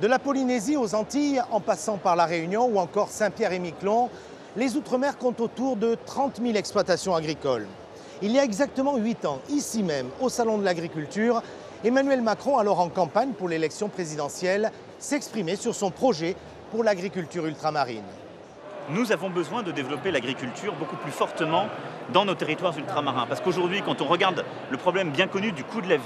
De la Polynésie aux Antilles, en passant par la Réunion ou encore Saint-Pierre-et-Miquelon, les Outre-mer comptent autour de 30 000 exploitations agricoles. Il y a exactement 8 ans, ici même, au Salon de l'Agriculture, Emmanuel Macron, alors en campagne pour l'élection présidentielle, s'exprimait sur son projet pour l'agriculture ultramarine. Nous avons besoin de développer l'agriculture beaucoup plus fortement dans nos territoires ultramarins. Parce qu'aujourd'hui, quand on regarde le problème bien connu du coût de la vie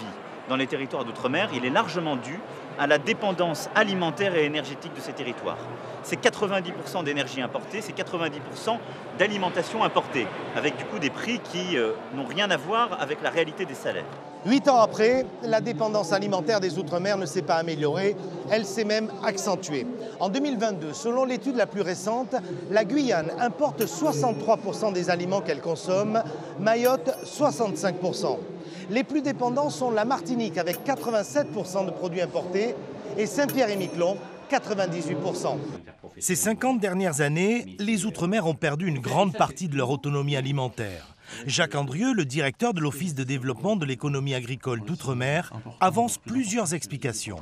dans les territoires d'outre-mer, il est largement dû à la dépendance alimentaire et énergétique de ces territoires. C'est 90% d'énergie importée, c'est 90% d'alimentation importée, avec du coup des prix qui n'ont rien à voir avec la réalité des salaires. 8 ans après, la dépendance alimentaire des Outre-mer ne s'est pas améliorée, elle s'est même accentuée. En 2022, selon l'étude la plus récente, la Guyane importe 63% des aliments qu'elle consomme, Mayotte 65%. Les plus dépendants sont la Martinique avec 87% de produits importés et Saint-Pierre-et-Miquelon 98%. Ces 50 dernières années, les Outre-mer ont perdu une grande partie de leur autonomie alimentaire. Jacques Andrieux, le directeur de l'Office de développement de l'économie agricole d'Outre-mer, avance plusieurs explications.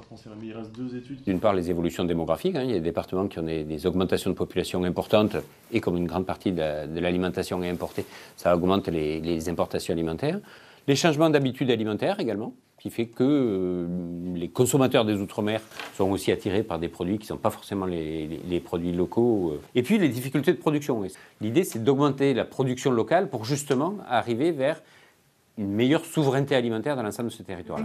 D'une part, les évolutions démographiques. Il y a des départements qui ont des augmentations de population importantes et comme une grande partie de l'alimentation est importée, ça augmente les importations alimentaires. Les changements d'habitudes alimentaires également, qui fait que les consommateurs des Outre-mer sont aussi attirés par des produits qui ne sont pas forcément les produits locaux. Et puis les difficultés de production. L'idée, c'est d'augmenter la production locale pour justement arriver vers une meilleure souveraineté alimentaire dans l'ensemble de ce territoire-là.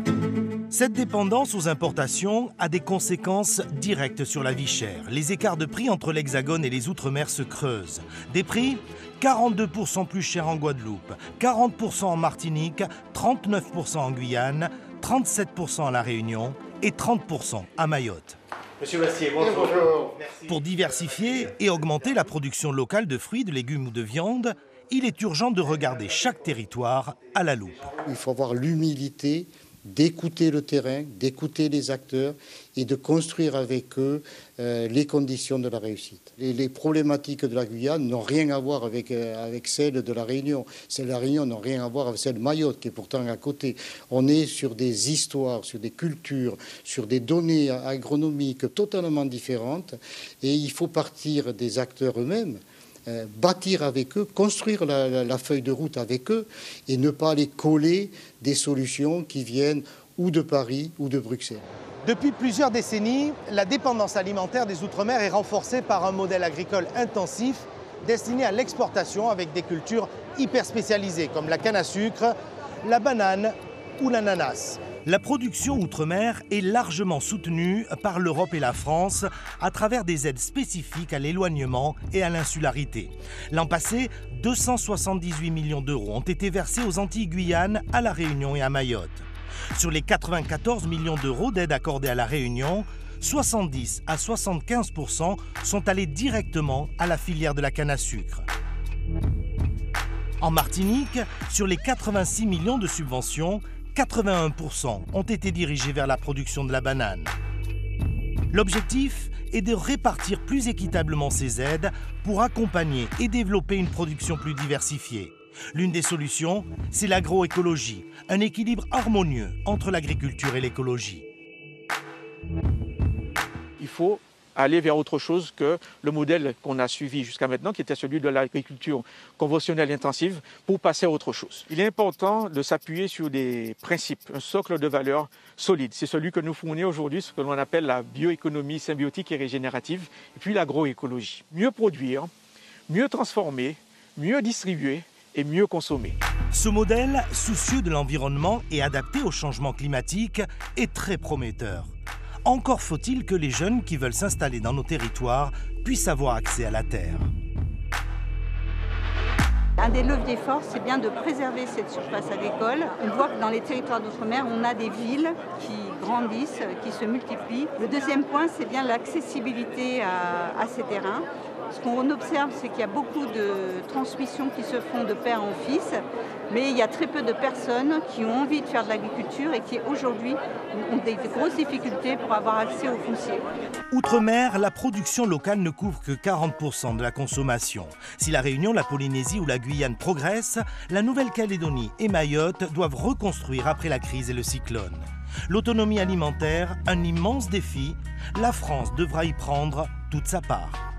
Cette dépendance aux importations a des conséquences directes sur la vie chère. Les écarts de prix entre l'Hexagone et les Outre-mer se creusent. Des prix 42% plus chers en Guadeloupe, 40% en Martinique, 39% en Guyane, 37% à La Réunion et 30% à Mayotte. Monsieur Bastier, bonjour. Merci. Pour diversifier et augmenter la production locale de fruits, de légumes ou de viande, il est urgent de regarder chaque territoire à la loupe. Il faut avoir l'humilité d'écouter le terrain, d'écouter les acteurs et de construire avec eux les conditions de la réussite. Les problématiques de la Guyane n'ont rien à voir avec celles de la Réunion. Celles de la Réunion n'ont rien à voir avec celles de Mayotte, qui est pourtant à côté. On est sur des histoires, sur des cultures, sur des données agronomiques totalement différentes. Et il faut partir des acteurs eux-mêmes, bâtir avec eux, construire la feuille de route avec eux et ne pas les coller des solutions qui viennent ou de Paris ou de Bruxelles. Depuis plusieurs décennies, la dépendance alimentaire des Outre-mer est renforcée par un modèle agricole intensif destiné à l'exportation avec des cultures hyper spécialisées comme la canne à sucre, la banane ou l'ananas. La production outre-mer est largement soutenue par l'Europe et la France à travers des aides spécifiques à l'éloignement et à l'insularité. L'an passé, 278 millions d'euros ont été versés aux Antilles-Guyane, à La Réunion et à Mayotte. Sur les 94 millions d'euros d'aide accordée à La Réunion, 70 à 75% sont allés directement à la filière de la canne à sucre. En Martinique, sur les 86 millions de subventions, 81% ont été dirigés vers la production de la banane. L'objectif est de répartir plus équitablement ces aides pour accompagner et développer une production plus diversifiée. L'une des solutions, c'est l'agroécologie, un équilibre harmonieux entre l'agriculture et l'écologie. Il faut aller vers autre chose que le modèle qu'on a suivi jusqu'à maintenant, qui était celui de l'agriculture conventionnelle intensive, pour passer à autre chose. Il est important de s'appuyer sur des principes, un socle de valeurs solide. C'est celui que nous fournit aujourd'hui, ce que l'on appelle la bioéconomie symbiotique et régénérative, et puis l'agroécologie. Mieux produire, mieux transformer, mieux distribuer et mieux consommer. Ce modèle, soucieux de l'environnement et adapté au changement climatique, est très prometteur. Encore faut-il que les jeunes qui veulent s'installer dans nos territoires puissent avoir accès à la terre. Un des leviers forts, c'est bien de préserver cette surface agricole. On voit que dans les territoires d'outre-mer, on a des villes qui grandissent, qui se multiplient. Le deuxième point, c'est bien l'accessibilité à ces terrains. Ce qu'on observe, c'est qu'il y a beaucoup de transmissions qui se font de père en fils, mais il y a très peu de personnes qui ont envie de faire de l'agriculture et qui aujourd'hui ont des grosses difficultés pour avoir accès au foncier. Outre-mer, la production locale ne couvre que 40% de la consommation. Si la Réunion, la Polynésie ou la Guyane progressent, la Nouvelle-Calédonie et Mayotte doivent reconstruire après la crise et le cyclone. L'autonomie alimentaire, un immense défi, la France devra y prendre toute sa part.